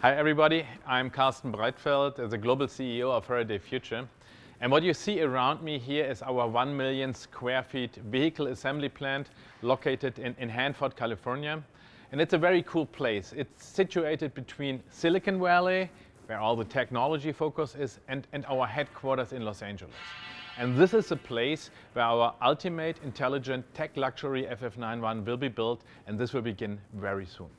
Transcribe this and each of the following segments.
Hi everybody, I'm Carsten Breitfeld, the Global CEO of Faraday Future. And what you see around me here is our 1 million square feet vehicle assembly plant located in Hanford, California. And it's a very cool place. It's situated between Silicon Valley, where all the technology focus is, and our headquarters in Los Angeles. And this is a place where our ultimate intelligent tech luxury FF91 will be built, and this will begin very soon.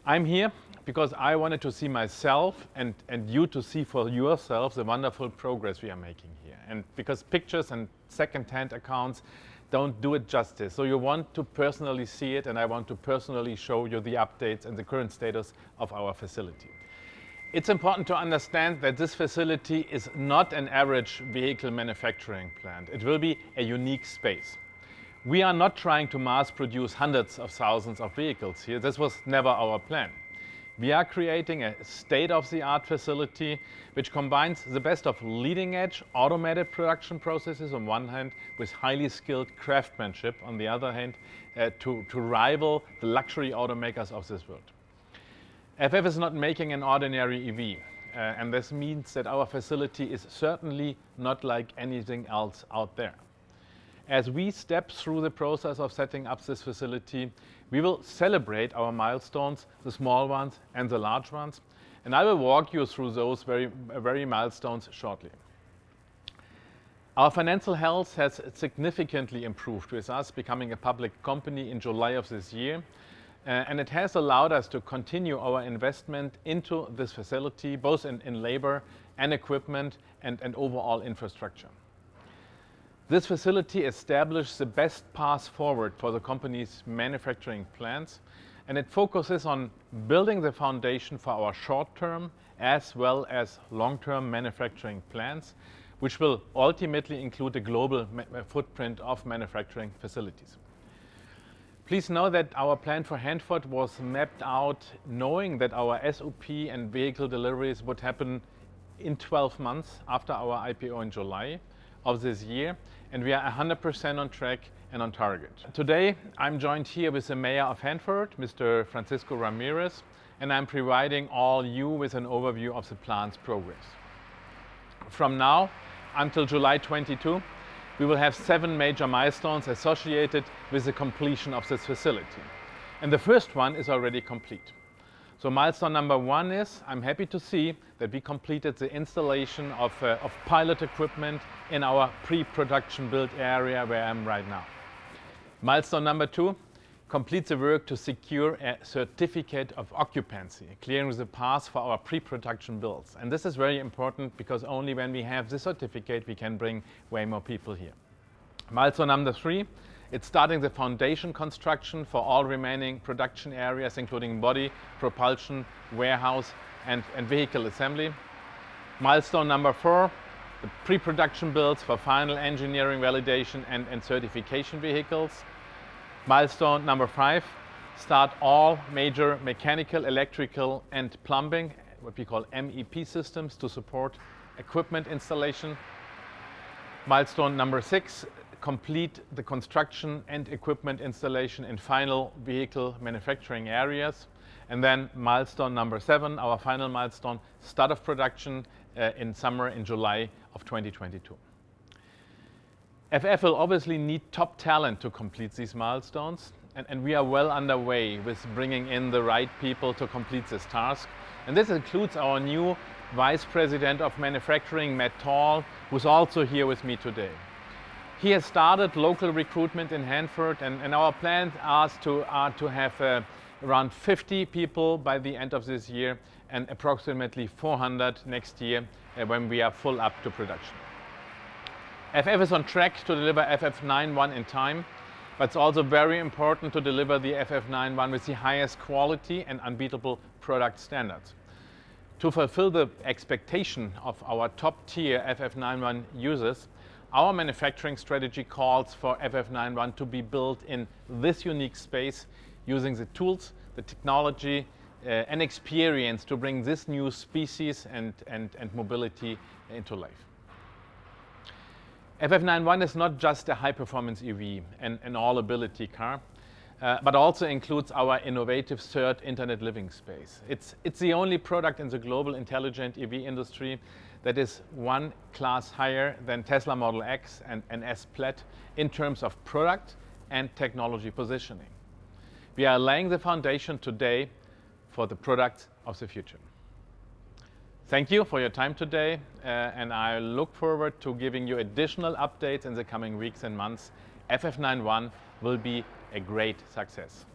I'm here because I wanted to see myself and you to see for yourselves the wonderful progress we are making here. And because pictures and second-hand accounts don't do it justice. So you want to personally see it, and I want to personally show you the updates and the current status of our facility. It's important to understand that this facility is not an average vehicle manufacturing plant. It will be a unique space. We are not trying to mass produce hundreds of thousands of vehicles here. This was never our plan. We are creating a state-of-the-art facility which combines the best of leading-edge automated production processes on one hand with highly skilled craftsmanship on the other hand to rival the luxury automakers of this world. FF is not making an ordinary EV, and this means that our facility is certainly not like anything else out there. As we step through the process of setting up this facility, we will celebrate our milestones, the small ones and the large ones, and I will walk you through those very milestones shortly. Our financial health has significantly improved with us becoming a public company in July of this year, and it has allowed us to continue our investment into this facility, both in labor and equipment and overall infrastructure. This facility establishes the best path forward for the company's manufacturing plants, and it focuses on building the foundation for our short-term as well as long-term manufacturing plans, which will ultimately include a global footprint of manufacturing facilities. Please know that our plan for Hanford was mapped out knowing that our SOP and vehicle deliveries would happen in 12 months after our IPO in July of this year, and we are 100% on track and on target. Today, I'm joined here with the Mayor of Hanford, Mr. Francisco Ramirez, and I'm providing all you with an overview of the plant's progress. From now until July 22, we will have 7 major milestones associated with the completion of this facility. And the first one is already complete. So milestone number 1 is, I'm happy to see that we completed the installation of pilot equipment in our pre-production build area where I am right now. Milestone number 2, complete the work to secure a certificate of occupancy, clearing the path for our pre-production builds. And this is very important because only when we have this certificate we can bring way more people here. Milestone number 3, it's starting the foundation construction for all remaining production areas, including body, propulsion, warehouse, and vehicle assembly. Milestone number 4, the pre-production builds for final engineering validation and certification vehicles. Milestone number 5, start all major mechanical, electrical, and plumbing, what we call MEP systems, to support equipment installation. Milestone number 6, complete the construction and equipment installation in final vehicle manufacturing areas. And then milestone number 7, our final milestone, start of production in July of 2022. FF will obviously need top talent to complete these milestones, and we are well underway with bringing in the right people to complete this task. And this includes our new Vice President of Manufacturing, Matt Tall, who's also here with me today. He has started local recruitment in Hanford, and our plans are to have around 50 people by the end of this year and approximately 400 next year when we are full up to production. FF is on track to deliver FF91 in time, but it's also very important to deliver the FF91 with the highest quality and unbeatable product standards. To fulfill the expectation of our top-tier FF91 users, our manufacturing strategy calls for FF91 to be built in this unique space using the tools, the technology, and experience to bring this new species and mobility into life. FF91 is not just a high-performance EV and an all-ability car. but also includes our innovative third internet living space. It's the only product in the global intelligent EV industry that is one class higher than Tesla Model X and S Plaid in terms of product and technology positioning. We are laying the foundation today for the products of the future. Thank you for your time today, and I look forward to giving you additional updates in the coming weeks and months. FF91 will be a great success.